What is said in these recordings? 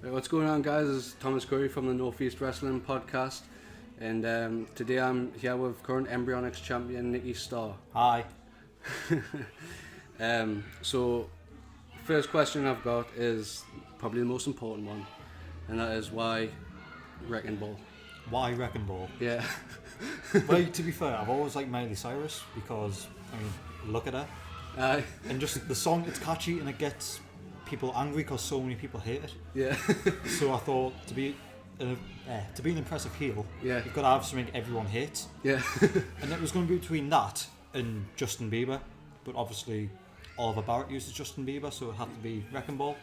Right, what's going on, guys? This is Thomas Curry from the Northeast Wrestling Podcast, and today I'm here with current Embryonics champion Nicky Starr. Hi. So, first question I've got is probably the most important one, and that is why Wrecking Ball? Why Wrecking Ball? Yeah. Well, to be fair, I've always liked Miley Cyrus because, I mean, look at her. Aye. And just the song, it's catchy and it gets people angry because so many people hate it. Yeah. So I thought to be an impressive heel, Yeah. you've got to have something everyone hates. Yeah. And it was going to be between that and Justin Bieber, but obviously Oliver Barrett uses Justin Bieber, so it had to be Wrecking Ball.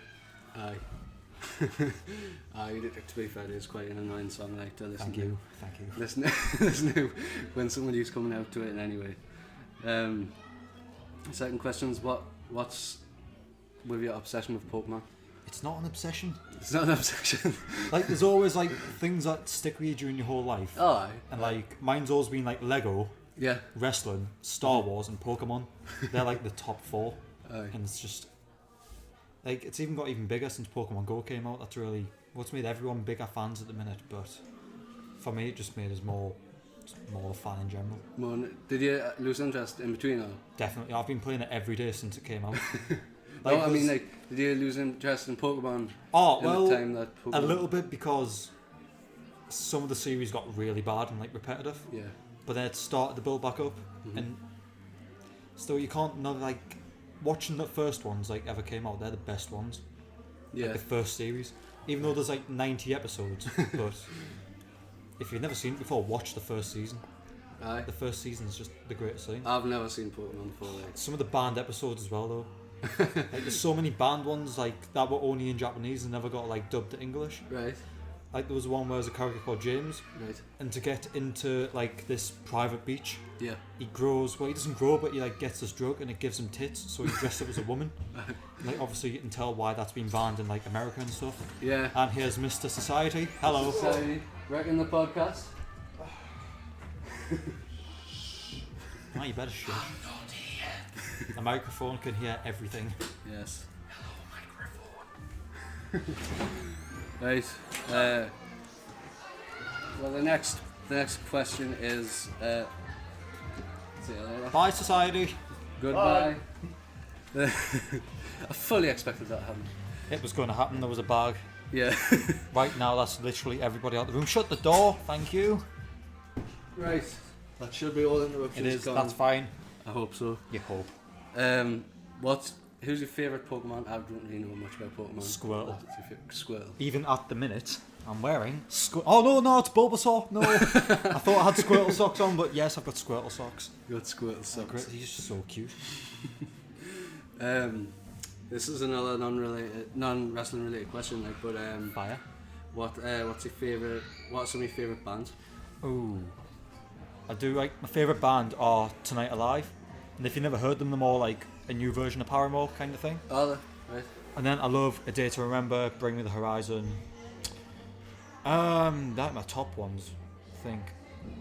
Aye. To be fair, it's quite an annoying song like to listen Thank to. you. Listen to when somebody's coming out to it in anyway. Second question is what's with your obsession with Pokemon? It's not an obsession. It's not an obsession. Like, there's always like things that stick with you during your whole life. Oh, aye. And like, mine's always been like Lego, Yeah. wrestling, Star Wars, and Pokemon. They're like the top four. Aye. And it's just like, it's even got even bigger since Pokemon Go came out. That's really what's made everyone bigger fans at the minute. But for me, it just made us more a fan in general. Did you lose interest in between or? Definitely, I've been playing it every day since it came out. No, I mean, like, did you lose interest in Pokemon? Oh, in well, the time that Pokemon... a little bit because some of the series got really bad and like repetitive. Yeah. But then it started to build back up, and still you can't know, like, watching the first ones like ever came out. They're the best ones. Yeah. Like the first series, even though there's like 90 episodes. But if you've never seen it before, watch the first season. Aye. The first season is just the greatest thing. I've never seen Pokemon before. Like. Some of the banned episodes as well, though. Like, there's so many banned ones like that were only in Japanese and never got like dubbed to English. Right. Like, there was one where there's a character called James, Right. and to get into like this private beach, Yeah. he grows. Well, he doesn't grow, but he like gets this drug and it gives him tits, so he dressed up as a woman. And, like, obviously you can tell why that's been banned in like America and stuff. Yeah. And here's Mr. Society. Hello. Society. Wrecking the podcast. Oh, you better shut. The microphone can hear everything. Yes. Hello, microphone. Right. Well, the next question is. See you later. Bye, Society. Goodbye. I fully expected that to happen. It was going to happen. There was a bag. Yeah. Right now, that's literally everybody out the room. Shut the door. Thank you. Right. That should be all interruptions It is. gone. That's fine. I hope so. You hope. Who's your favourite Pokemon? I don't really know much about Pokemon. Squirtle. What's your Squirtle. Even at the minute, I'm wearing Oh no, it's Bulbasaur. No, I thought I had Squirtle socks on, but yes, I've got Squirtle socks. You got Squirtle socks. Great. He's just so cute. This is another non-wrestling related question, like, but Fire. what's your favourite? What are some of your favourite bands? Ooh, I do like my favourite band are Tonight Alive, and if you never heard them, they're more like a new version of Paramore kind of thing. Oh, right. And then I love A Day to Remember, Bring Me the Horizon. That my top ones, I think.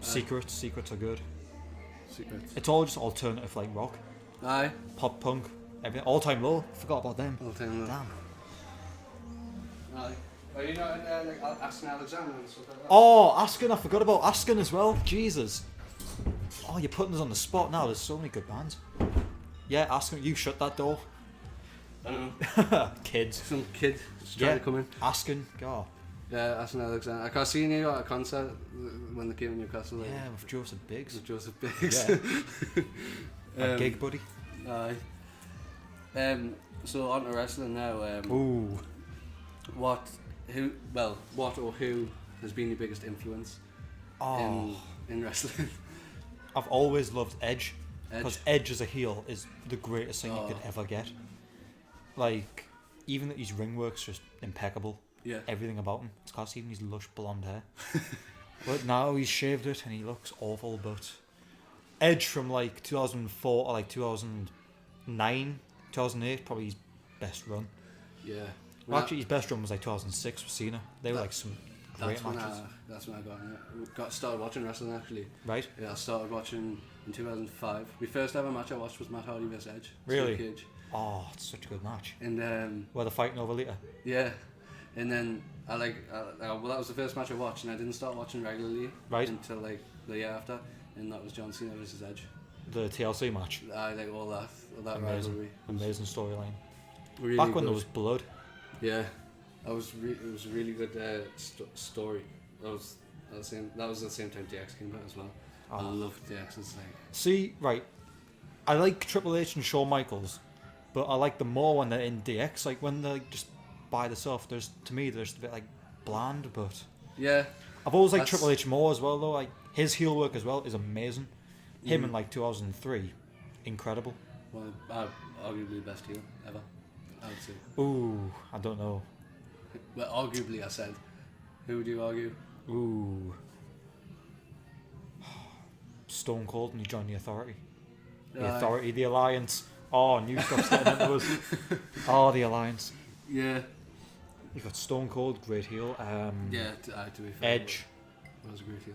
Secrets are good. Secrets. It's all just alternative like rock, Aye. pop punk, everything. All Time Low. Forgot about them. All time low. Damn. Aye. Are you not like asking Alexander and stuff like that? Oh, Askin, I forgot about Askin as well. Jesus. Oh, you're putting us on the spot now. There's so many good bands. Yeah, Askin, you shut that door. I don't know. Kids. Some kid just trying to come in. Askin, God. Yeah, asking Alexander. I can't see you at a concert when they came in Newcastle. Like, Yeah, with Joseph Biggs. with Joseph Biggs. Yeah. A gig buddy. Aye. So on to wrestling now. Ooh. What or who has been your biggest influence Oh. in wrestling? I've always loved Edge. Edge. Because Edge as a heel is the greatest thing you could ever get. Like, even his ring work's just impeccable. Yeah. Everything about him. It's because even his lush blonde hair. But now he's shaved it and he looks awful. But Edge from like 2004 or like 2009, 2008, probably his best run. Yeah. Well, actually, his best run was like 2006 with Cena. They were like some great matches. That's when I got started watching wrestling actually. Right? Yeah, I started watching in 2005. My first ever match I watched was Matt Hardy vs Edge. Really? Steel Cage. Oh, it's such a good match. And Where they're fighting over later. yeah, And then I like, well, that was the first match I watched, and I didn't start watching regularly Right. until like the year after, and that was John Cena versus Edge. The TLC match. I like all that Amazing. rivalry. Amazing storyline. Really Back when good. there was blood. Yeah, it was a really good story. That was the same time DX came out as well. I loved DX's like. See, right. I like Triple H and Shawn Michaels, but I like them more when they're in DX. Like when they're just by themselves. To me, there's a bit like bland, but Yeah. I've always liked Triple H more as well, though. Like his heel work as well is amazing. Him in like 2003, incredible. Well, arguably the best heel ever, I would say. Ooh, I don't know. Well, arguably, I said. Who would you argue? Ooh, Stone Cold, and he joined the Authority. The Authority, the Alliance. Oh, new stuff's getting into us. Oh, the Alliance. Yeah. You've got Stone Cold, great heel. Yeah, to be fair. Edge. That was a great heel.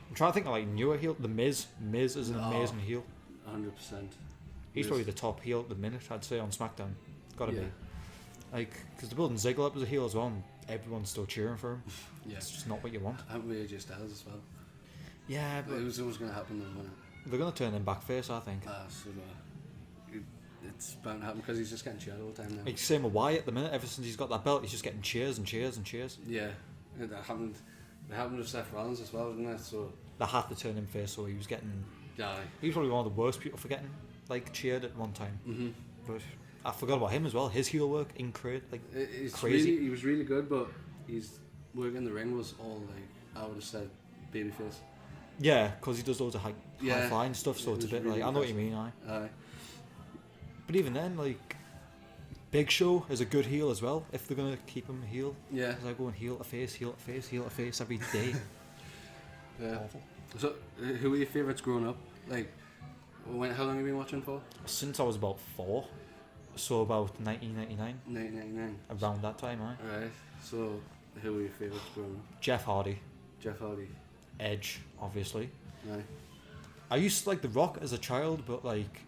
I'm trying to think of like newer heel. The Miz. Miz is an amazing heel. 100%. He's probably the top heel at the minute, I'd say, on SmackDown. Gotta Yeah. be. Like, because they're building Ziggler up as a heel as well, and everyone's still cheering for him. Yeah. It's just not what you want. And with AJ Styles as well. Yeah, But but it was always going to happen then, wasn't it? they're gonna turn him backface, I think. It's bound to happen because he's just getting cheered all the time now. Like same with Wyatt at the minute. Ever since he's got that belt, he's just getting cheers and cheers and cheers. Yeah. It happened with Seth Rollins as well, didn't it? So, They had to turn him face, so he was getting. yeah. He was probably one of the worst people for getting like cheered at one time. Mm-hmm. But I forgot about him as well. His heel work, like It's crazy. He was really good, but his work in the ring was all like, I would have said, babyface. Yeah, because he does loads of high Yeah. flying stuff, so It it's a was bit really like I know what you mean. Aye. But even then, like Big Show is a good heel as well. If they're gonna keep him heel, Yeah. because I go and heel to face, heel to face, heel to face every day. Yeah. Awful. So, who were your favourites growing up? Like, how long have you been watching for? Since I was about 4, so about 1999, 1999. around that time, Alright. So, who were your favourites growing up? Jeff Hardy, Jeff Hardy. Edge, obviously. Aye. I used to like The Rock as a child, but like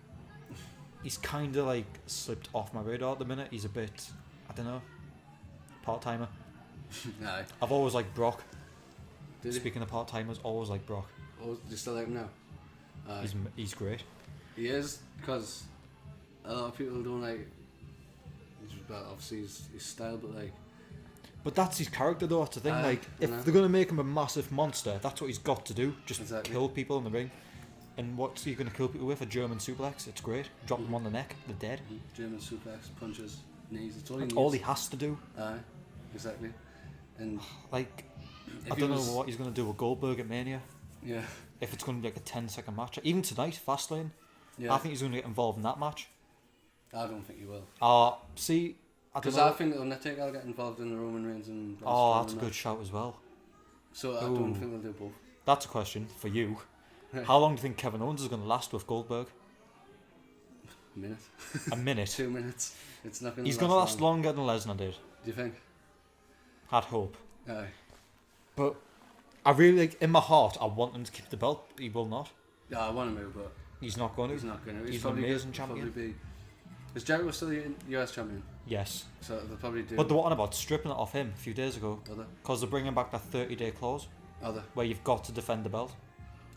he's kind of like slipped off my radar at the minute. He's a bit, I don't know, part-timer. Aye. I've always liked Brock. Did he? Speaking of part-timers, always liked Brock. Oh, do you still like him now? Aye. He's great. He is, because a lot of people don't like. Well, obviously his style, but like. But that's his character though, that's the thing. Aye, Like, I if know. they're going to make him a massive monster, that's what he's got to do. Just Exactly. kill people in the ring. And what's he going to kill people with? A German suplex? It's great. Drop them on the neck, they're dead. German suplex, punches, knees. It's all he That's needs. all he has to do. Aye, exactly. And Like, if I he don't know was- what he's going to do with Goldberg at Mania. Yeah, If it's going to be like a 10-second match. Even tonight, Fastlane. yeah. I think he's going to get involved in that match. I don't think he will. See, I don't Because know. I think that Undertaker will get involved in the Roman Reigns and. Braun Oh, Strowman that's a good match. shout as well. So I Ooh. don't think they'll do both. That's a question for you. How long do you think Kevin Owens is going to last with Goldberg? A minute, A minute. 2 minutes. It's not going to. He's going to last longer than Lesnar did. Do you think? Had hope. Aye. But I really, like, in my heart, I want him to keep the belt. He will not. Yeah, I want to move, but He's not going to. he's not going to. He's an amazing probably champion. Be, is Jericho still the US champion? Yes. So they'll probably do. But they're on about stripping it off him a few days ago. Other, Because they're bringing back that 30-day clause where you've got to defend the belt.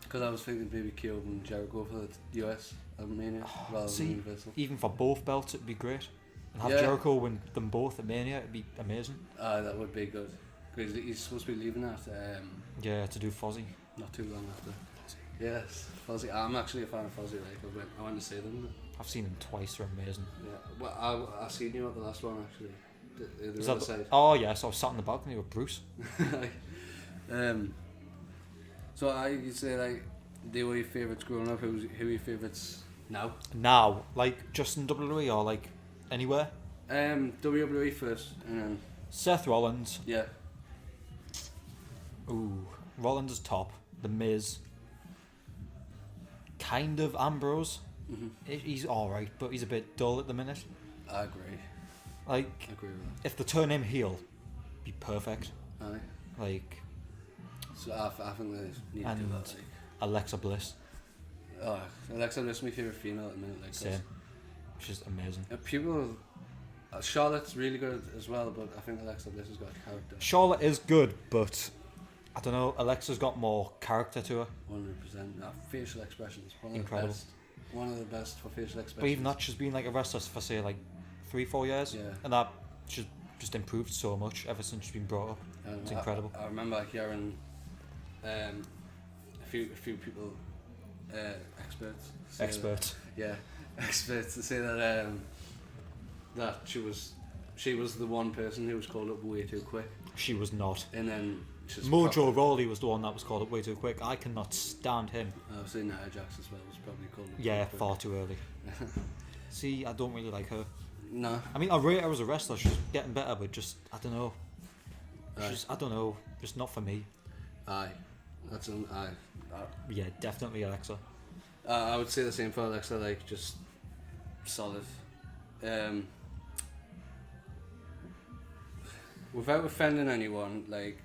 because I was thinking maybe Kyo and Jericho for the US at Mania rather See, than Universal. even for both belts, it'd be great. And have Yeah. Jericho win them both at Mania, it'd be amazing. That would be good. Because he's supposed to be leaving that Yeah, to do Fozzy. not too long after. Yes, Fozzy. I'm actually a fan of Fozzy. Like I went to see them. I've seen them twice, they're amazing. Yeah, well, I seen you at the last one actually. The Is other that side. Oh, yes, I was sat in the balcony with Bruce. So you say like they were your favourites growing up. Who are your favourites now? Now, like, just in WWE or, like, anywhere? WWE first, and then Seth Rollins. yeah, Ooh, Rollins is top. The Miz. Kind of Ambrose. He's alright, but he's a bit dull at the minute. I agree. Like, I agree with if they turn him heel, be perfect. that. Aye. Like, So I think they need to do And- that. Like, Alexa Bliss. Alexa Bliss is my favourite female at the minute. Like, 'cause, Same. She's amazing. people Charlotte's really good as well, but I think Alexa Bliss has got a character. Charlotte is good, but I don't know. Alexa's got more character to her. 100%. Facial expressions. Incredible. One of the best for facial expressions. But even that, she's been like a wrestler for say like 3-4 years, Yeah. and that she's just improved so much ever since she's been brought up. It's incredible. I remember hearing a few people, experts. Experts to say that that she was the one person who was called up way too quick. She was not. And then Mojo Rawley was the one that was called up way too quick. I cannot stand him. I was saying Nia Jax as well was probably called up. Yeah, too far too early. See, I don't really like her. No. I mean, I rate her as a wrestler. She's getting better, but just I don't know. I don't know. Just not for me. Aye, that's an aye. Yeah, definitely Alexa. I would say the same for Alexa. Like just solid. Without offending anyone, like,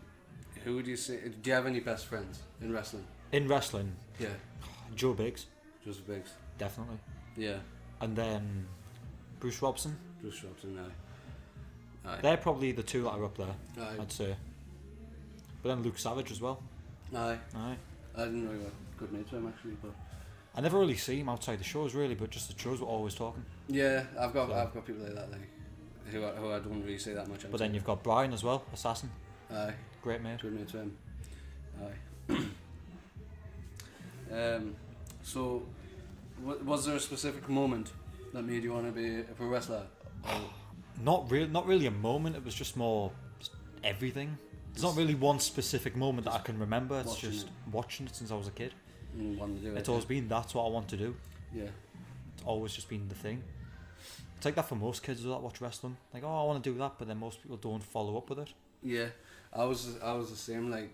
who would you say? Do you have any best friends in wrestling? In wrestling, Yeah, Joe Biggs, Joseph Biggs. definitely. Yeah, And then Bruce Robson. Bruce Robson. Aye. They're probably the two that are up there, Aye. I'd say. But then Luke Savage as well. Aye. Aye. I didn't really have good mates with him actually, but I never really see him outside the shows really, but just the shows were always talking. yeah, I've got people like that, like who I don't really say that much. But then you've got Brian as well, Assassin. Aye. Great mate. Good mates with him. Aye. So, was there a specific moment that made you want to be a pro wrestler? Or Not really a moment. It was just more just everything. There's not really one specific moment that I can remember. It's watching just it. watching it since I was a kid. wanting to do it? It's always been that's what I want to do. Yeah. It's always just been the thing. It's like that for most kids that watch wrestling. Like, oh, I want to do that, but then most people don't follow up with it. Yeah. I was the same. Like,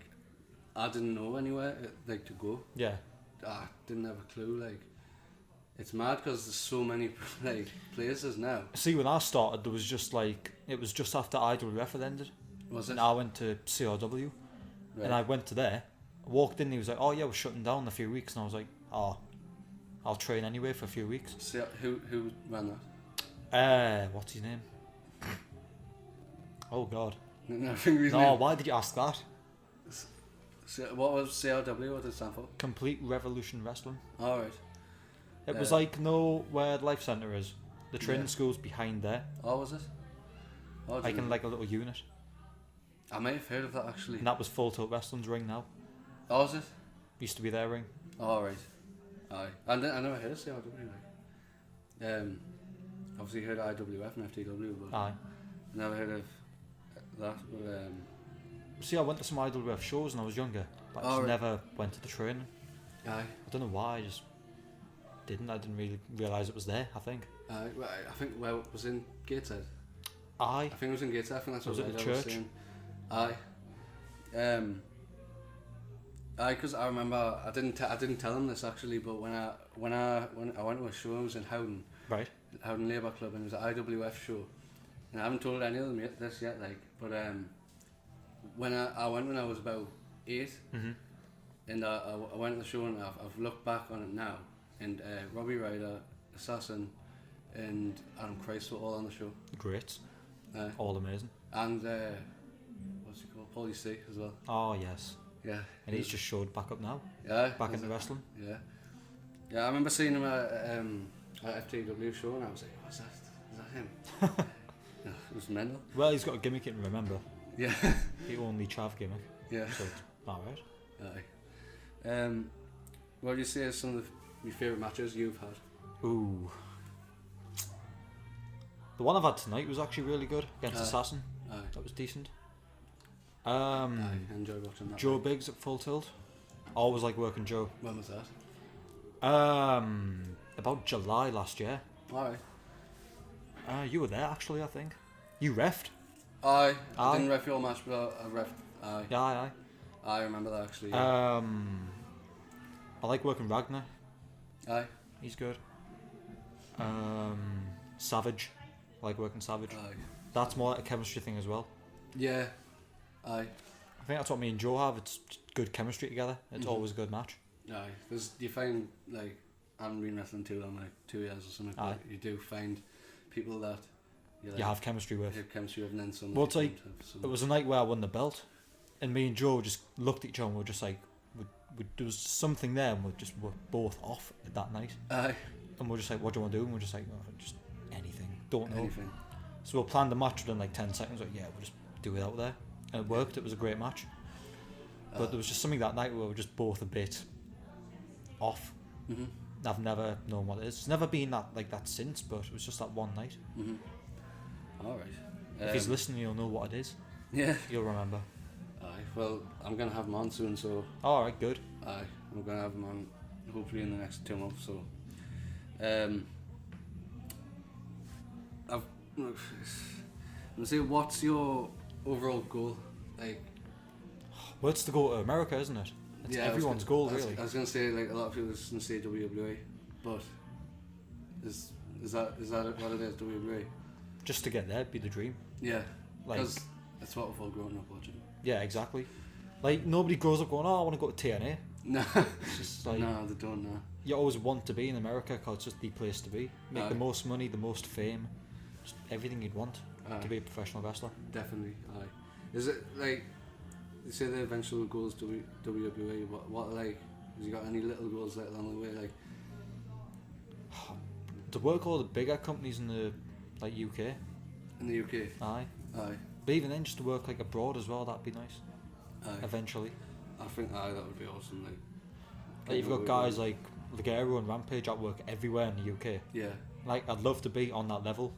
I didn't know anywhere like to go. Yeah. I didn't have a clue. Like, it's mad because there's so many like places now. See, when I started, there was just like it was just after IWF had ended. Was it? And I went to CRW, Right. and I went to there. Walked in, and he was like, "Oh yeah, we're shutting down in a few weeks," and I was like, "Oh, I'll train anyway for a few weeks." So, who ran that? What's his name? Oh God. No, I think his No, name. why did you ask that? What was CRW? What did it stand for? Complete Revolution Wrestling. All right. It was Uh, like where the Life Centre is. The training Yeah. school's behind there, Oh, was it? Oh, like in like a little unit. I might have heard of that actually. And that was Full Tilt Wrestling's ring now. Oh, was it? Used to be their ring. All right. Aye. I never heard of CRW. Like. Obviously heard of IWF and FTW, but Aye. never heard of that. But See, I went to some IWF shows when I was younger, but I Oh, just right. never went to the training. aye. I don't know why, I just didn't. I didn't really realise it was there, I think. Well, I think it was in Gateshead. I Aye. think it was in Gateshead. I think that's Was what it the Ryder was church? saying. Aye. Aye, because I remember I didn't tell him this actually, but when I went to a show, I was in Howden Right. Labour Club, and it was an IWF show, and I haven't told any of them this yet, like, but when I went when I was about 8, Mhm. and I went to the show, and I've looked back on it now, and Robbie Ryder, Assassin, and Adam Christ were all on the show, Great. uh, All amazing. and what's he called, Paulie C as well. Oh yes. Yeah, And he's just showed back up now, yeah, back is into it? wrestling. Yeah, yeah. I remember seeing him at FTW show, and I was like, "What's that? Is that him?" Yeah, it was mental. Well, he's got a gimmick, you can remember. Yeah, The only chav gimmick. yeah. So, alright. Aye. What do you say is some of your favourite matches you've had? Ooh. The one I've had tonight was actually really good against Aye. Assassin. Aye, That was decent. aye. I enjoyed watching that. Joe Biggs at Full Tilt. Always like working Joe. When was that? About July last year. Alright. You were there actually, I think. You refed. I Aye. didn't ref your match, but I ref. Aye. Yeah, aye. I remember that actually. I like working Ragnar. Aye. He's good. Savage. I like working Savage. Aye. That's more like a chemistry thing as well. Yeah. Aye. I think that's what me and Joe have. It's good chemistry together. It's Mhm. always a good match. Aye. You find, like, I haven't been wrestling too long, like 2 years or something. Aye. But you do find people that you have chemistry with. You have chemistry with, and then some. Well, it's you like, don't have some. it was a night where I won the belt, and me and Joe just looked at each other and we were just like, there was something there, and we're both off that night. Aye. And we're just like, what do you want to do? And we're just like, oh, just anything. Don't know. Anything. So we planned the match within like 10 seconds. Like, yeah, we'll just do it out there. And it worked. It was a great match. But there was just something that night where we were just both a bit off. Mhm. I've never known what it is. It's never been like that since, but it was just that one night. Mhm. All right. If he's listening, he'll know what it is. Yeah. You'll remember. Aye. Well, I'm gonna have him on soon, so. Alright, good. Aye. I'm gonna have him on hopefully in the next 2 months. So. I'm gonna say, what's your overall goal? Like. Well, it's to go to America, isn't it? It's everyone's goal, really. I was gonna say, like, a lot of people are just gonna say WWE, but is that what it is, WWE? Just to get there, be the dream. Yeah, Like, because that's what we've all grown up watching. yeah, exactly. Like, nobody grows up going, oh, I want to go to TNA. No, It's just like, no, they don't know. you always want to be in America because it's just the place to be. Make the most money, the most fame, just everything you'd want to be a professional wrestler. Definitely, aye. Is it like you say the eventual goals to WWE? What like? Have you got any little goals like along the way? Like To work all the bigger companies in the like UK. in the UK? Aye. Aye. But even then, just to work like abroad as well, that'd be nice. Aye. Eventually. I think that would be awesome. Like you've got guys like Ligero and Rampage that work everywhere in the UK. Yeah. Like I'd love to be on that level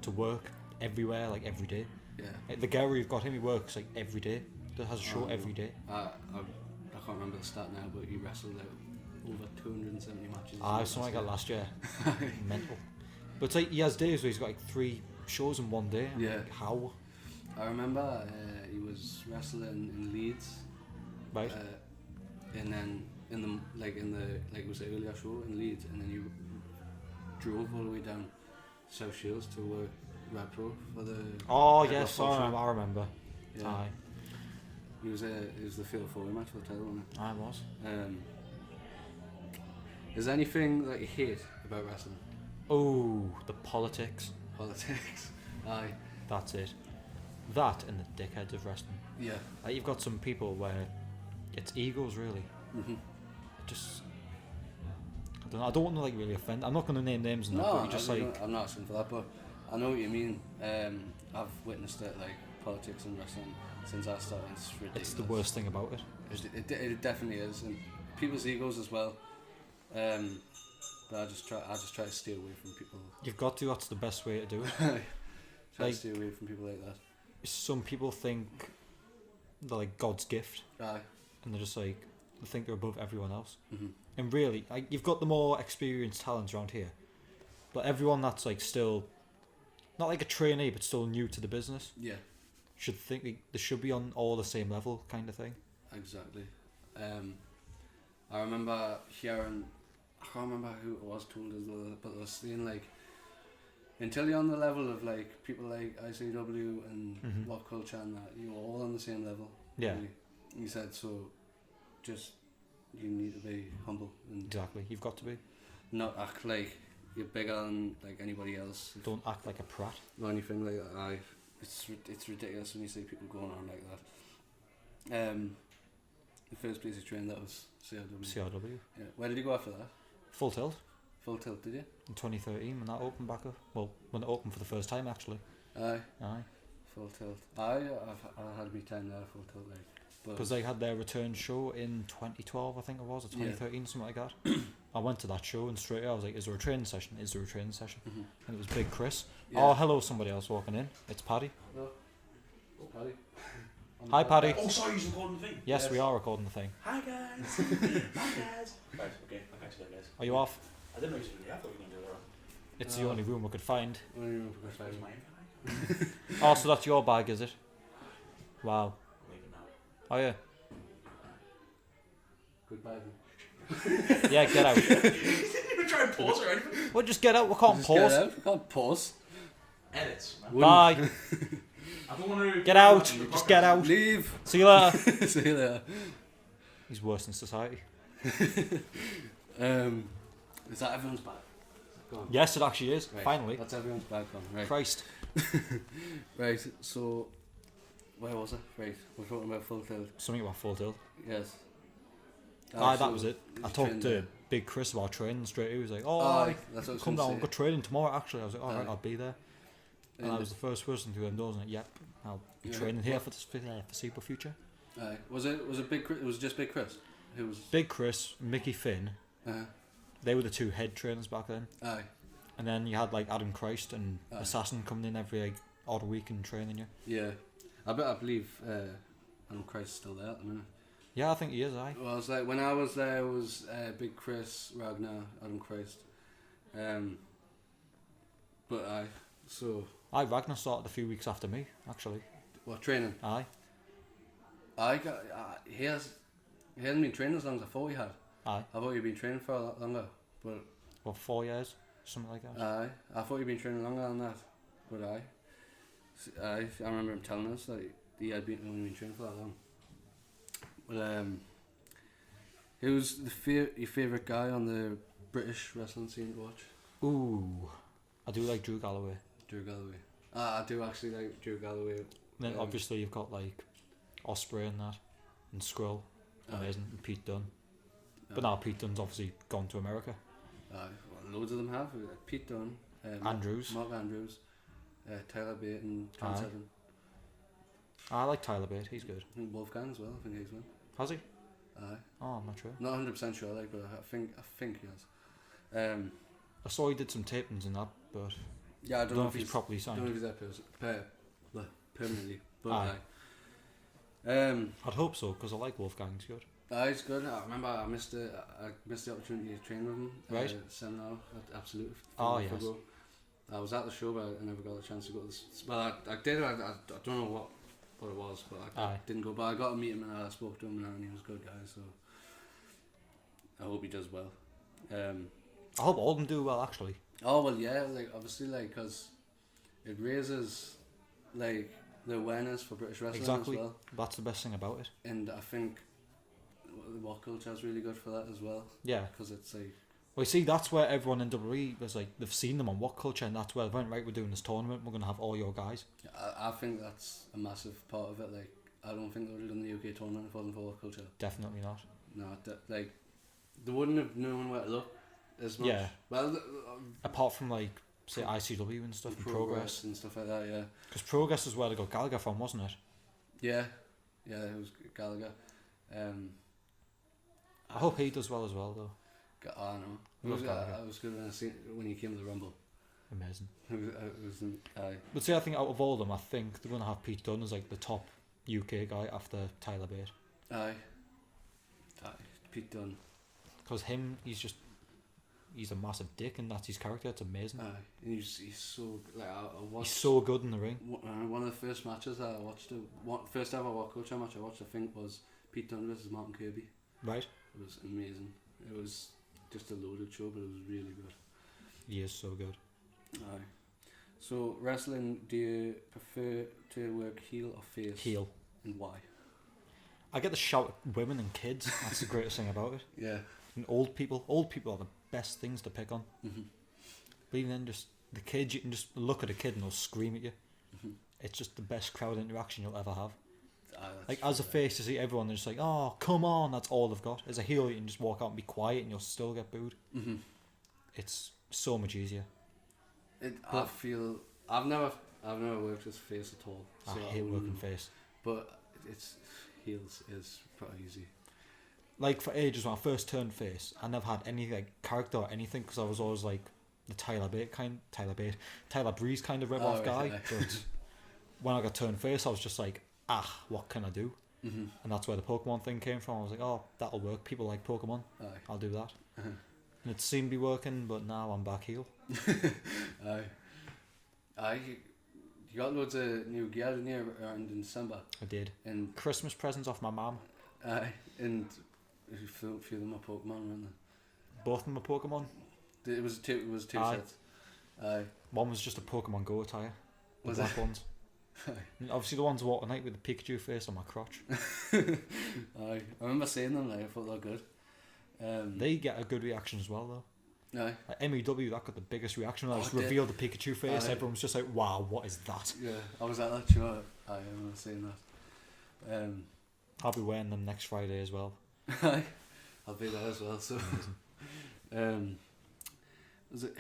to work everywhere, like every day. Yeah. Like Ligero, you've got him. He works like every day. That has a show every day. I can't remember the stat now, but he wrestled out over 270 matches. I saw like that last year. Mental. But it's like he has days where he's got like 3 shows in one day. Yeah. Like, how? I remember he was wrestling in Leeds. Right. And then in the like we said earlier show in Leeds, and then you drove all the way down South Shields to work Red Pro for the. Oh Red yes, Pro show. I remember. Yeah. Aye. He was the Fatal 4 match for the title, wasn't it? I was. Is there anything that you hate about wrestling? Oh, the politics. Politics. Aye. That's it. That and the dickheads of wrestling. Yeah. Like you've got some people where it's egos really. Mhm. Just I don't want to like really offend. I'm not going to name names and that, but you just like. I'm not asking for that, but I know what you mean. I've witnessed it, like politics and wrestling, since I started. It's ridiculous. It's the worst thing about it. It definitely is, and people's egos as well. But I just try to stay away from people. You've got to. That's the best way to do it. Try Like- to stay away from people like that. Some people think they're like God's gift, Aye. and they're just like they think they're above everyone else. Mhm. And really, like you've got the more experienced talents around here, but everyone that's like still not like a trainee, but still new to the business, Yeah. should think they should be on all the same level, kind of thing. Exactly. I remember hearing, I can't remember who it was told us, but they were saying like, until you're on the level of like people like ICW and Rock Culture and that, you're all on the same level. Yeah. Really. He said, so just, you need to be humble and Exactly. You've got to be. not act like you're bigger than like anybody else Don't act like a prat. or anything like that. Aye. It's ridiculous when you see people going on like that. The first place he trained, that was CRW. CRW. Yeah. Where did you go after that? Full Tilt Full Tilt, did you? in 2013 when that opened back up. Well, when it opened for the first time actually. Aye. Aye. Full Tilt. I had me time there, Full Tilt, like. But Because they had their return show in 2012, I think it was, or 2013, something like that. I went to that show and straight away I was like, is there a training session? Is there a training session? And it was Big Chris. Yeah. Oh, hello, somebody else walking in. It's Paddy. No. Paddy. Hi, Paddy. Oh, sorry, you're recording the thing. Yes, we are recording the thing. Hi, guys. Hi, guys. Right, okay, I'll catch you later, guys. Are you off? I didn't know you were there. I thought you were going to do it. It's the only room we could find. Only room for Where's Friday. mine? Oh, so that's your bag, is it? Wow. Leave it now. Oh, yeah. Goodbye. Yeah, get out. You didn't even try and pause or anything. Well, just get out. We can't Just pause. Get out. Can't pause. Edits, man. Bye. I don't want to... Get out. Just get out. Leave. See you later. See you later. He's worse than society. Is that everyone's bag? gone? Yes, it actually is. Right. Finally. That's everyone's bag gone. Right. Christ. Right. So, where was it? Right. We're talking about Full Tilt. Something about Full Tilt. Yes. Aye, so that was it. I you talked trained to there. Big Chris about training straight away. He was like, oh, Aye, that's what I was come gonna down, say. we've got training tomorrow actually. I was like, alright, Aye. I'll be there. And I was the first person to endorse it. Yep, I'll be Yeah. training here for the foreseeable future. Aye. Was it Big Chris? It was just Big Chris. Who was? Big Chris, Mickey Finn, Uh, they were the two head trainers back then. aye. And then you had like Adam Christ and Aye. Assassin coming in every like odd week and training you. Yeah. I believe Adam Christ's still there at the minute. Yeah, I think he is, aye. Well, it's like when I was there, it was Big Chris, Ragnar, Adam Christ. But aye. So Aye, Ragnar started a few weeks after me, actually. what training? Aye. I got. He hasn't been training as long as I thought he had. Aye. I thought he'd been training for a lot longer. But What, 4 years? Something like that. aye, I thought he'd been training longer than that. But I remember him telling us that he had only been training for that long. But who's your favourite guy on the British wrestling scene to watch? Ooh. I do like Drew Galloway. Drew Galloway. I do actually like Drew Galloway. Then obviously you've got like Osprey and that, and Skrull, amazing, and Pete Dunne. But now Pete Dunne's obviously gone to America. Well, loads of them have. Pete Dunne, Andrews. Mark Andrews, Tyler Bate and Trent Aye. Seven. I like Tyler Bate, he's good. I think Wolfgang as well. I think he's one. Has he? Aye. Oh, I'm not sure. Not 100% sure, like, but I think he has. I saw he did some tapings and that, but Yeah, I I don't know if he's properly I don't know signed. if he's there permanently, but Aye. aye. I'd hope so, because I like Wolfgang, he's good. It's good. I remember I missed the opportunity to train with him. Right. Seminar at Absolute. Oh, yes. Ago. I was at the show, but I never got the chance to go to this. Well, I did. I don't know what it was, but I Aye. didn't go. But I got to meet him and I spoke to him and he was a good guy. So I hope he does well. I hope all of them do well, actually. Oh well, yeah. Like obviously, like because it raises like the awareness for British wrestling Exactly. as well. That's the best thing about it. And I think the walk culture is really good for that as well. Yeah. Because it's like. Well, you see, that's where everyone in WWE was like, they've seen them on What Culture, and that's where they went, right, we're doing this tournament, we're going to have all your guys. I think that's a massive part of it. Like, I don't think they would have done the UK tournament if it wasn't for World Culture. Definitely not. No, like, they wouldn't have known where to look as much. Yeah. Well, Apart from, like, say, ICW and stuff, and Progress. and stuff like that, yeah. Because Progress is where they got Gallagher from, wasn't it? Yeah, it was Gallagher. I hope he does well as well, though. I know. Love Gallagher. I was good when he came to the Rumble. Amazing. It was aye. But see, I think out of all of them, I think they're going to have Pete Dunne as, like, the top UK guy after Tyler Bate. Aye. Pete Dunne. Because he's a massive dick, and that's his character, it's amazing. Aye. And he's so, like, I watched... He's so good in the ring. One of the first matches that I watched, first ever World Culture match I watched, I think, was Pete Dunne versus Martin Kirby. Right? It was amazing. It was just a loaded show, but it was really good. He is so good. Aye. So, wrestling, do you prefer to work heel or face? Heel. And why? I get to shout at women and kids. That's the greatest thing about it. Yeah. And old people are the best things to pick on. Mm-hmm. But even then, just the kids, you can just look at a kid and they'll scream at you. Mm-hmm. It's just the best crowd interaction you'll ever have. Aye, Like, as a face, to see everyone, they're just like, oh, come on, that's all they've got. As a heel, you can just walk out and be quiet and you'll still get booed. Mm-hmm. It's so much easier. I feel I've never worked as face at all. I So hate working face. But it's heels is pretty easy. Like, for ages, when I first turned face, I never had any, like, character or anything, because I was always, like, the Tyler Breeze kind of rip-off Oh, guy. right. But when I got turned face, I was just like, what can I do? Mm-hmm. And that's where the Pokemon thing came from. I was like, oh, that'll work. People like Pokemon. Aye. I'll do that. Uh-huh. And it seemed to be working, but now I'm back heel. Aye. You got loads of new gear in here around in December. I did. And Christmas presents off my mum. and a few of them are Pokemon, weren't Both of them are Pokemon. they? It was two Aye. sets. Aye. One was just a Pokemon Go attire. The Was black it? ones. And obviously the ones I walk at night with the Pikachu face on my crotch. Aye. I remember seeing them, like, I thought they were good. They get a good reaction as well, though. Aye. Like, MEW, that got the biggest reaction when I Oh, just it did. revealed the Pikachu face. Aye. Everyone was just like, wow, what is that? Yeah, I was at that show. I remember saying that. I'll be wearing them next Friday as well. I'll be there as well. So,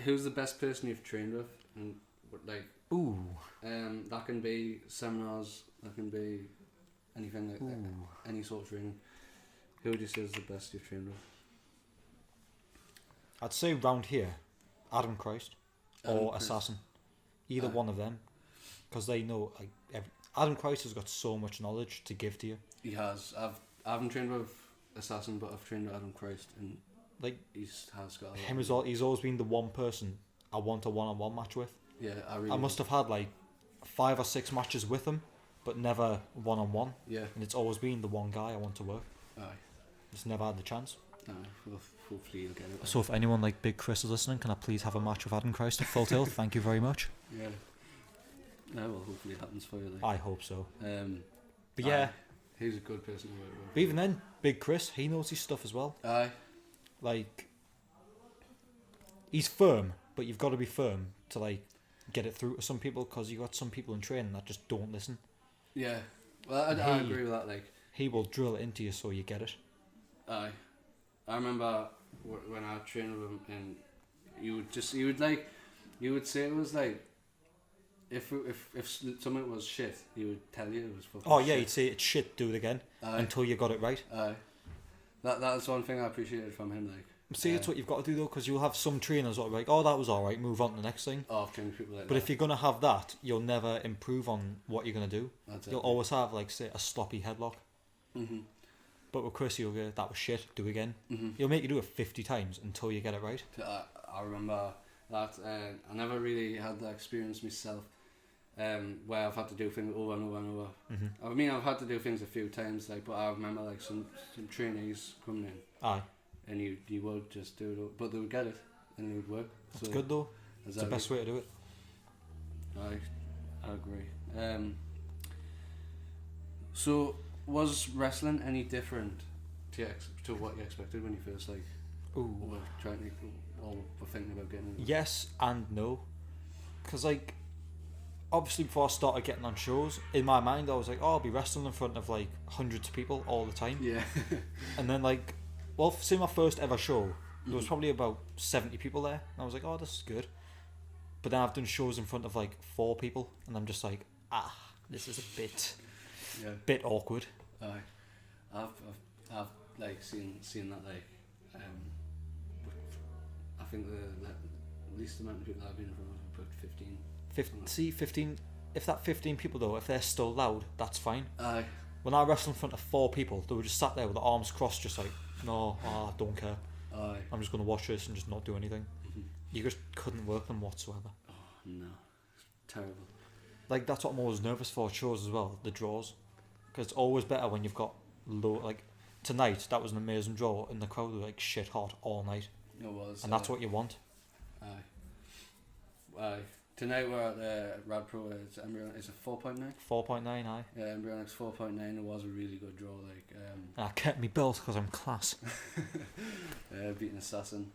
who's the best person you've trained with? And like, Ooh. that can be seminars. That can be anything like that, any sort of training. Who would you say is the best you've trained with? I'd say round here, Adam Christ or Christ. Assassin. Either one of them. Because they know, like, Adam Christ has got so much knowledge to give to you. He has. I haven't trained with Assassin, but I've trained with Adam Christ, and Like, he's has got a lot. him as well, he's always been the one person I want a one-on-one match with. Yeah, I must have had like 5 or 6 matches with him, but never one-on-one. Yeah. And it's always been the one guy I want to work. Aye. Just never had the chance. Aye. Well, hopefully you'll get it. So if anyone like Big Chris is listening, can I please have a match with Adam Christ at Full Tilt? Thank you very much. Yeah. No, well, hopefully it happens for you. Like. I hope so. But Aye. yeah, He's a good person to work with. but even then, Big Chris, he knows his stuff as well. Aye. Like, he's firm, but you've got to be firm to like get it through to some people, because you got some people in training that just don't listen. Yeah. Well, I agree with that. Like, He will drill it into you so you get it. aye. I remember when I trained with him, and you would say it was like, if something was shit, he would tell you it was fucking Oh yeah, shit. he'd say it's shit, do it again Aye. until you got it right. Aye. That's one thing I appreciated from him. Like, See, it's what you've got to do though, because you'll have some trainers that are like, oh, that was alright, move on to the next thing. I've trained people like But that. if you're going to have that, you'll never improve on what you're going to do. That's You'll it. always have, like, say, a sloppy headlock. Mm-hmm. But with Chris, you'll go, that was shit, do again. Mm-hmm. He'll make you do it 50 times until you get it right. I remember that I never really had that experience myself, where I've had to do things over and over and over. Mm-hmm. I mean, I've had to do things a few times, like, but I remember like some trainees coming in, Aye, and you would just do it, but they would get it, and it would work. that's good though. It's It's the best way to do it. I agree. So was wrestling any different to what you expected when you first like Ooh. were trying to or were thinking about getting into it? Yes and no. Because, like, obviously before I started getting on shows, in my mind I was like, oh, I'll be wrestling in front of, like, hundreds of people all the time. Yeah. And then, like, well, say my first ever show, there was probably about 70 people there. And I was like, oh, this is good. But then I've done shows in front of, like, 4 people, and I'm just like, this is a bit awkward. Aye. I've like seen that, like, I think the least amount of people I've been in front of about 15. 15, if that 15 people though, if they're still loud, that's fine. Aye. When I wrestled in front of 4 people, they were just sat there with their arms crossed, just like, no, I don't care. Aye. I'm just going to watch this and just not do anything. You just couldn't work them whatsoever. Oh no, terrible. Like, that's what I'm always nervous for at shows as well, the draws. Because it's always better when you've got low, like, tonight, that was an amazing draw, and the crowd were like shit hot all night. It was. And that's what you want. Aye. Tonight we're at Rad Pro. It's Embryonic. Is it 4.9? 4.9 high. Yeah, Embryonic's 4.9. It was a really good draw. Like, And I kept me belt because I'm class. beating Assassin.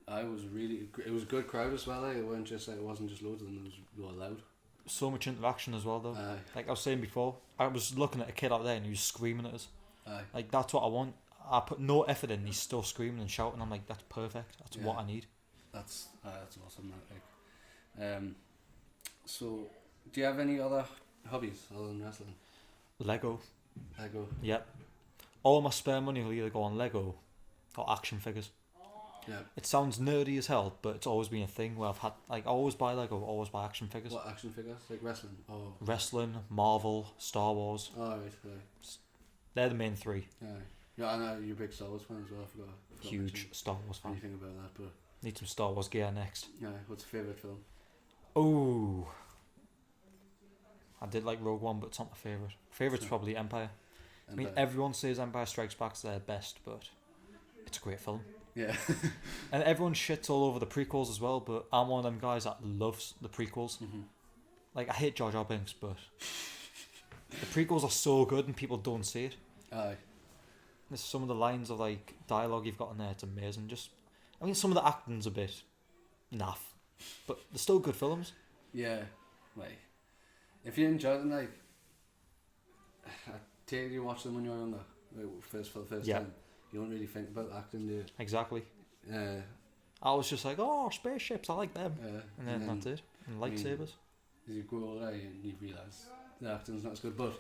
I was really. It was a good crowd as well. It weren't just like, it wasn't just loads of them. They were loud. So much interaction as well though. Aye. Like I was saying before, I was looking at a kid out there and he was screaming at us. Aye. Like, that's what I want. I put no effort in, he's still screaming and shouting. I'm like, that's perfect. That's Yeah. what I need. That's awesome. That, like, so do you have any other hobbies other than wrestling? Lego. Lego. Yep. All my spare money will either go on Lego or action figures. Yeah. It sounds nerdy as hell, but it's always been a thing where I've had, like, I always buy Lego, always buy action figures. What action figures? Like wrestling? Oh. Wrestling, Marvel, Star Wars. Oh, right. They're the main 3. Yeah. Yeah, I know you're a big Star Wars fan as well. I forgot to Huge mention Star Wars fan. anything about that, but Need some Star Wars gear next. yeah. What's your favourite film? Oh, I did like Rogue One, but it's not my favourite. Favourite's probably Empire. I mean, everyone says Empire Strikes Back's their best, but it's a great film. Yeah. And everyone shits all over the prequels as well, but I'm one of them guys that loves the prequels. Mm-hmm. Like, I hate Jar Jar Binks, but the prequels are so good and people don't see it. Aye. There's some of the lines of, like, dialogue you've got in there, it's amazing. Just I mean, some of the acting's a bit naff, but they're still good films. Yeah, like if you enjoy them, like I take it you watch them when you're younger, like, for the first Yeah. time. You don't really think about acting, do you? Exactly. Uh, I was just like, oh, spaceships, I like them. uh, And then that's it. And I mean, lightsabers. as you grow older, you realise the acting's not as good, but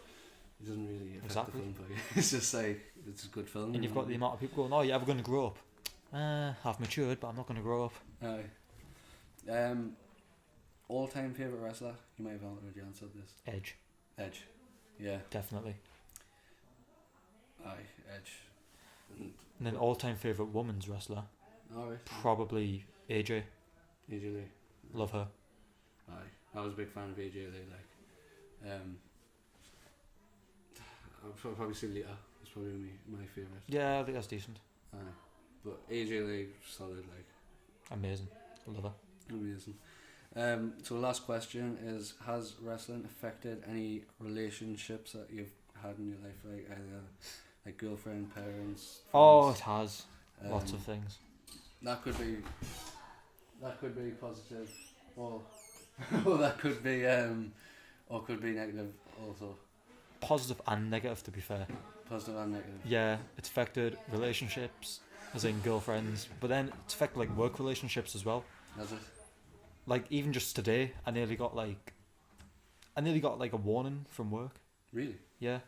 it doesn't really affect Exactly. the film for you. It's just like it's a good film. And you've got the amount of people going, oh, you're ever going to grow up? I've matured, but I'm not going to grow up. Aye. All-time favourite wrestler? You might have already answered this. Edge. Yeah. Definitely. Aye, Edge. And then all-time favourite women's wrestler? Alright. Probably AJ. AJ Lee. Love her. Aye. I was a big fan of AJ Lee, like. I'll probably say Lita. It's probably my favourite. Yeah, I think that's decent. Aye. But AJ Lee, solid, like. Amazing. Love her. Amazing. So last question is, has wrestling affected any relationships that you've had in your life, like either like girlfriend, parents? Oh, friends? it has. Lots of things. That could be positive, or or that could be or could be negative also. Positive and negative, to be fair. Positive and negative. Yeah, it's affected relationships, as in girlfriends, but then it's affected like work relationships as well. Has it? Like even just today, I nearly got like a warning from work. Really? Yeah,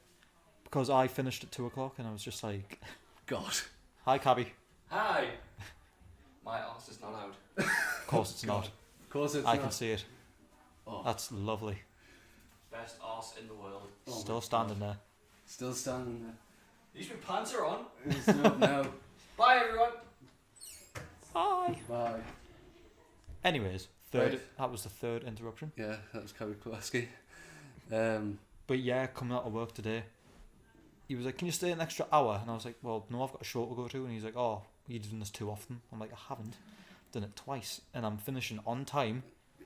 because I finished at 2:00 and I was just like, God. "Hi, Cabby." Hi! My arse is not out. Of course it's not. Of course it's I not. can see it. Oh. That's lovely. Best arse in the world. Oh my Still standing God. there. Still standing At least my pants are on. there. It's not now. Bye, everyone. Hi. Bye. Anyways, Right. that was the third interruption. Yeah, that was Kevin Kowalski. But yeah, coming out of work today, he was like, "Can you stay an extra hour?" And I was like, "Well, no, I've got a show to go to." And he's like, "Oh, you're doing this too often." I'm like, "I haven't done it twice, and I'm finishing on time,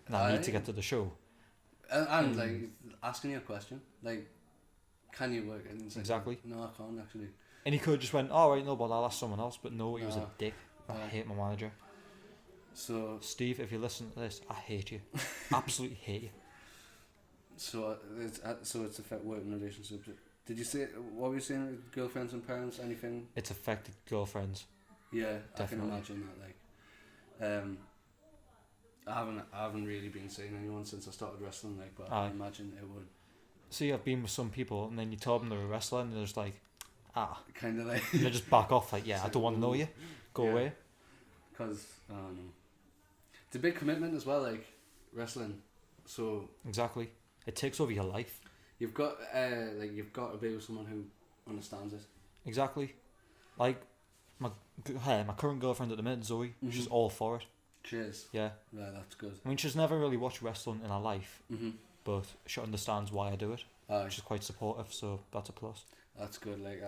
and I need to get to the show." And like asking you a question, like, can you work? And it's like, Exactly. No, I can't actually. And he could have just went, "All right, no, but I'll ask someone else." But no, he was a No. dick. I hate my manager. So Steve, if you listen to this, I hate you. Absolutely hate you. it's affect working relationships. Did you say what were you saying with girlfriends and parents? Anything? It's affected girlfriends. Yeah, Definitely. I can imagine that. Like, I haven't really been seeing anyone since I started wrestling. Like, but I Aye. imagine it would See, I've been with some people, and then you tell them they're a wrestler, and they're just like, kind of like and they just back off, like, "Yeah, I don't want to know you. Go Yeah. away." because I don't know. It's a big commitment as well, like wrestling. So Exactly. It takes over your life. you've got to be with someone who understands it. Exactly. Like my current girlfriend at the minute, Zoe, she's Mhm. all for it. Cheers. Yeah. Yeah, that's good. I mean, she's never really watched wrestling in her life, Mhm. but she understands why I do it. Aye, She's quite supportive, so that's a plus. that's good. Like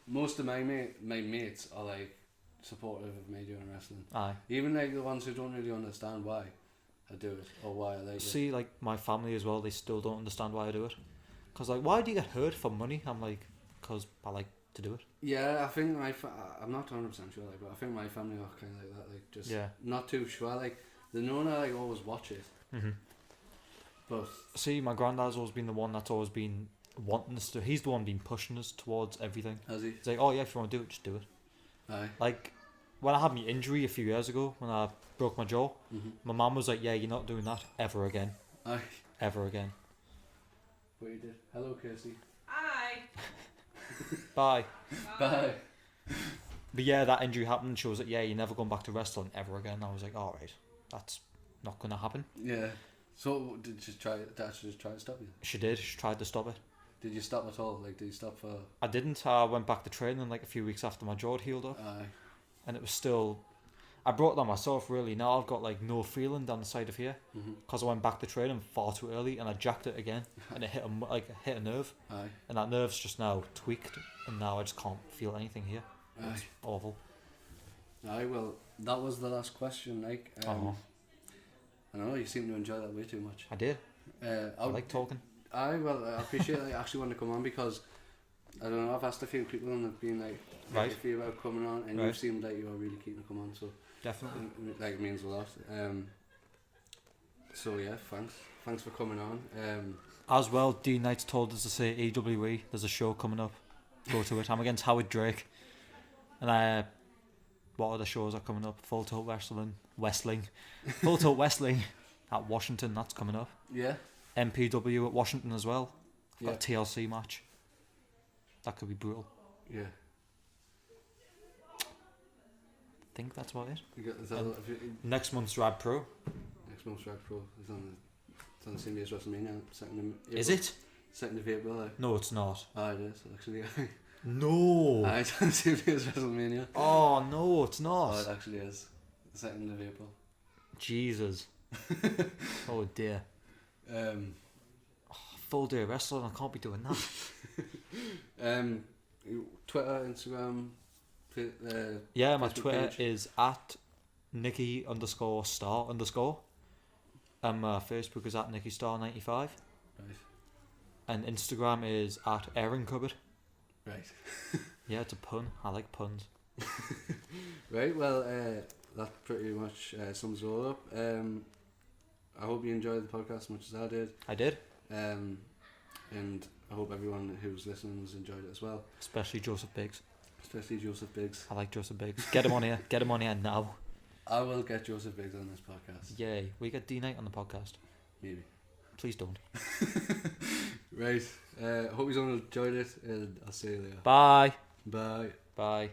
most of my mates are like supportive of me doing wrestling. Aye. Even like the ones who don't really understand why I do it or why I like it. See, like my family as well, they still don't understand why I do it. Cause like, why do you get hurt for money? I'm like, cause I like to do it. Yeah, I think I'm not 100% sure, like, but I think my family are kind of like that, like just Yeah. not too sure. Like they know I like always watch it, Mhm. but See, my granddad's always been the one that's always been wanting us to. He's the one been pushing us towards everything. has he? He's like, "Oh yeah, if you want to do it, just do it." Aye. Like when I had my injury a few years ago, when I broke my jaw, Mhm. my mum was like, "Yeah, you're not doing that ever again, Aye. ever again." What you did? Hello, Kirsty. Hi. Bye. Bye. But yeah, that injury happened. She was like, "Yeah, you're never going back to wrestling ever again." I was like, "All right, that's not gonna happen." Yeah. So did you try? Did she just try to stop you? She did. She tried to stop it. Did you stop at all? Like, did you stop for? I didn't. I went back to training like a few weeks after my jaw had healed up, Aye. and it was still. I brought that myself really. Now I've got like no feeling down the side of here Mhm. because I went back to training far too early and I jacked it again and it hit a nerve, Aye. and that nerve's just now tweaked and now I just can't feel anything here. It's Aye. awful. Aye. Well, that was the last question. Like, I know you seem to enjoy that way too much. I did. I I like talking. I appreciate that you actually want to come on because I don't know. I've asked a few people and they've been like, Right. iffy about coming on, and Right. you seemed like you were really keen to come on. So Definitely. like it means a lot. So yeah, thanks for coming on. As well, Dean Knight's told us to say EWE. There's a show coming up. Go to it. I'm against Howard Drake. And what other shows are coming up? Full Tilt Wrestling. Full Tilt Wrestling at Washington. That's coming up. Yeah. MPW at Washington as well. Yeah. Got a TLC match. That could be brutal. Yeah. I think that's about it. Is that Next month's Rad Pro. next month's Drag Pro is on the same day as WrestleMania. 2nd of April. Is it? 2nd of April. Like. No, it's not. Ah, it is actually. No. It's on the same day as WrestleMania. Oh no, it's not. Oh, it actually is. The 2nd of April. Jesus. Oh dear. Full day wrestling. I can't be doing that. Twitter, Instagram. Yeah, my Facebook Twitter page. is at Nicky_Star_. And my Facebook is at Nicky Starr 95. Right. And Instagram is at Aaron Cupboard. Right. Yeah, it's a pun. I like puns. Right. Well, that pretty much sums it all up. I hope you enjoyed the podcast as much as I did. I did. And I hope everyone who's listening has enjoyed it as well. Especially Joseph Biggs. Especially Joseph Biggs. I like Joseph Biggs. Get him on here. Get him on here now. I will get Joseph Biggs on this podcast. Yay. We get D Knight on the podcast. Maybe. Please don't. Right. Hope you all enjoyed it, and I'll see you later. Bye. Bye. Bye.